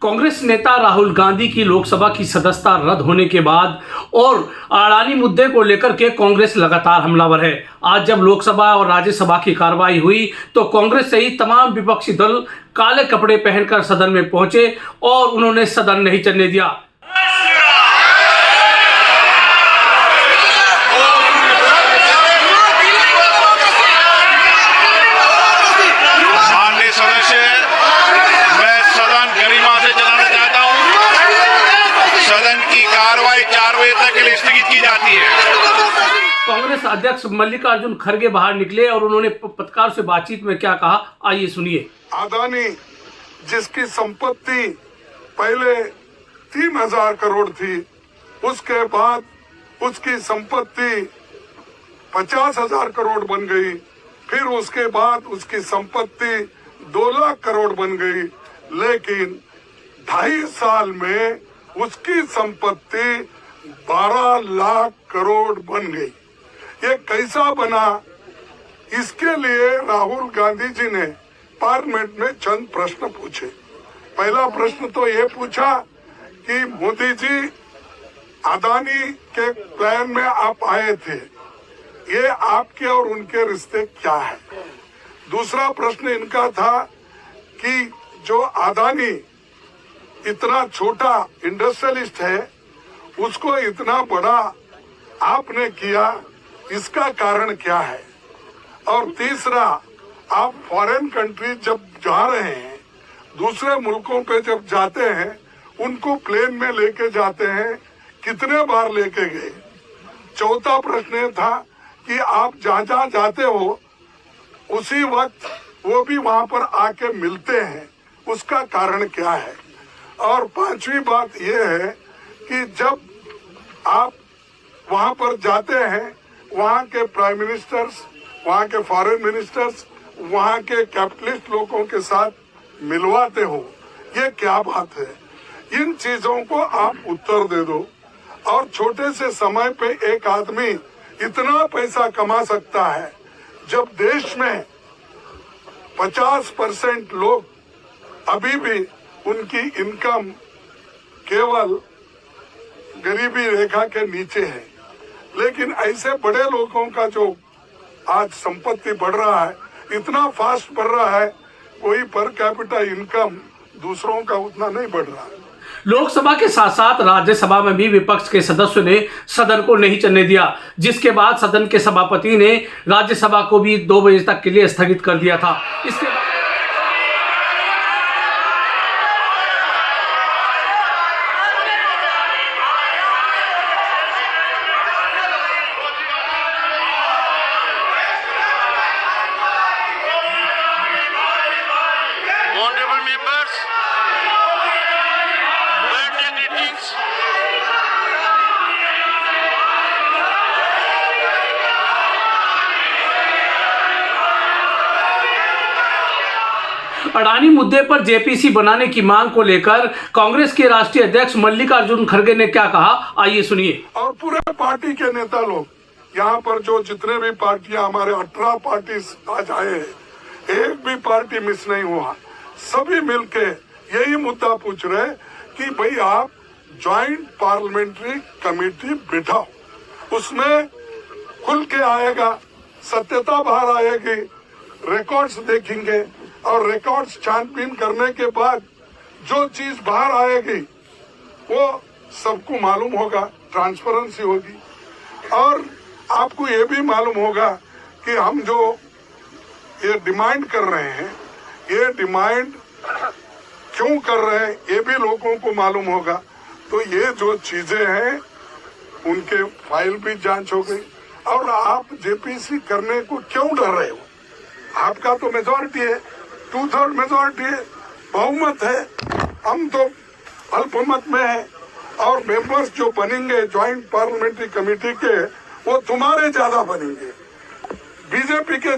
कांग्रेस नेता राहुल गांधी की लोकसभा की सदस्यता रद्द होने के बाद और अडानी मुद्दे को लेकर के कांग्रेस लगातार हमलावर है। आज जब लोकसभा और राज्यसभा की कार्रवाई हुई तो कांग्रेस सहित तमाम विपक्षी दल काले कपड़े पहनकर सदन में पहुंचे और उन्होंने सदन नहीं चलने दिया। कार्रवाई 4 बजे तक के लिए स्थगित की जाती है। कांग्रेस अध्यक्ष मल्लिकार्जुन खड़गे बाहर निकले और उन्होंने पत्रकार से बातचीत में क्या कहा, आइए सुनिए। अडानी जिसकी संपत्ति पहले 3000 करोड़ थी, उसके बाद उसकी संपत्ति 50,000 करोड़ बन गई, फिर उसके बाद उसकी संपत्ति 2 लाख करोड़ बन गई, लेकिन 2.5 साल में उसकी संपत्ति 12 लाख करोड़ बन गई। ये कैसा बना? इसके लिए राहुल गांधी जी ने पार्लियामेंट में चंद प्रश्न पूछे। पहला प्रश्न तो ये पूछा कि मोदी जी, अडानी के प्लान में आप आए थे, ये आपके और उनके रिश्ते क्या है? दूसरा प्रश्न इनका था कि जो अडानी इतना छोटा इंडस्ट्रियलिस्ट है, उसको इतना बड़ा आपने किया, इसका कारण क्या है? और तीसरा, आप फॉरेन कंट्री जब जा रहे हैं, दूसरे मुल्कों पे जब जाते हैं, उनको प्लेन में लेके जाते हैं, कितने बार लेके गए? चौथा प्रश्न ये था कि आप जहाँ जहाँ जाते हो उसी वक्त वो भी वहाँ पर आके मिलते हैं, उसका कारण क्या है? और पांचवी बात यह है कि जब आप वहां पर जाते हैं, वहां के प्राइम मिनिस्टर्स, वहां के फॉरेन मिनिस्टर्स, वहां के कैपिटलिस्ट लोगों के साथ मिलवाते हो, ये क्या बात है? इन चीजों को आप उत्तर दे दो। और छोटे से समय पे एक आदमी इतना पैसा कमा सकता है, जब देश में 50% लोग अभी भी उनकी इनकम केवल गरीबी रेखा के नीचे है, लेकिन ऐसे बड़े लोगों का जो आज संपत्ति बढ़ रहा है, इतना फास्ट बढ़ रहा है, कोई पर कैपिटा इनकम दूसरों का उतना नहीं बढ़ रहा है। लोकसभा के साथ साथ राज्यसभा में भी विपक्ष के सदस्यों ने सदन को नहीं चलने दिया, जिसके बाद सदन के सभापति ने राज्यसभा को भी 2 बजे तक के लिए स्थगित कर दिया था। इसके बाद Honorable members, birthday greetings. Adani मुद्दे पर जेपीसी बनाने की मांग को लेकर कांग्रेस के राष्ट्रीय अध्यक्ष मल्लिकार्जुन खड़गे ने क्या कहा, आइए सुनिए। और पूरे पार्टी के नेता लोग यहाँ पर जो जितने भी पार्टियां, हमारे 18 पार्टी आज आए हैं, एक भी पार्टी मिस नहीं हुआ। सभी मिलके यही मुद्दा पूछ रहे कि भाई आप ज्वाइंट पार्लियामेंट्री कमेटी बिठाओ, उसमें खुल के आएगा, सत्यता बाहर आएगी, रिकॉर्ड्स देखेंगे और रिकॉर्ड्स छानबीन करने के बाद जो चीज बाहर आएगी वो सबको मालूम होगा, ट्रांसपेरेंसी होगी। और आपको ये भी मालूम होगा कि हम जो ये डिमांड कर रहे हैं, ये डिमांड क्यों कर रहे हैं, ये भी लोगों को मालूम होगा। तो ये जो चीजें हैं, उनके फाइल भी जांच हो गई। और आप जेपीसी करने को क्यों डर रहे हो? आपका तो मेजॉरिटी है, 2/3 मेजॉरिटी है, बहुमत है, हम तो अल्पमत में है। और मेंबर्स जो बनेंगे ज्वाइंट पार्लियामेंट्री कमेटी के, वो तुम्हारे ज्यादा बनेंगे, बीजेपी के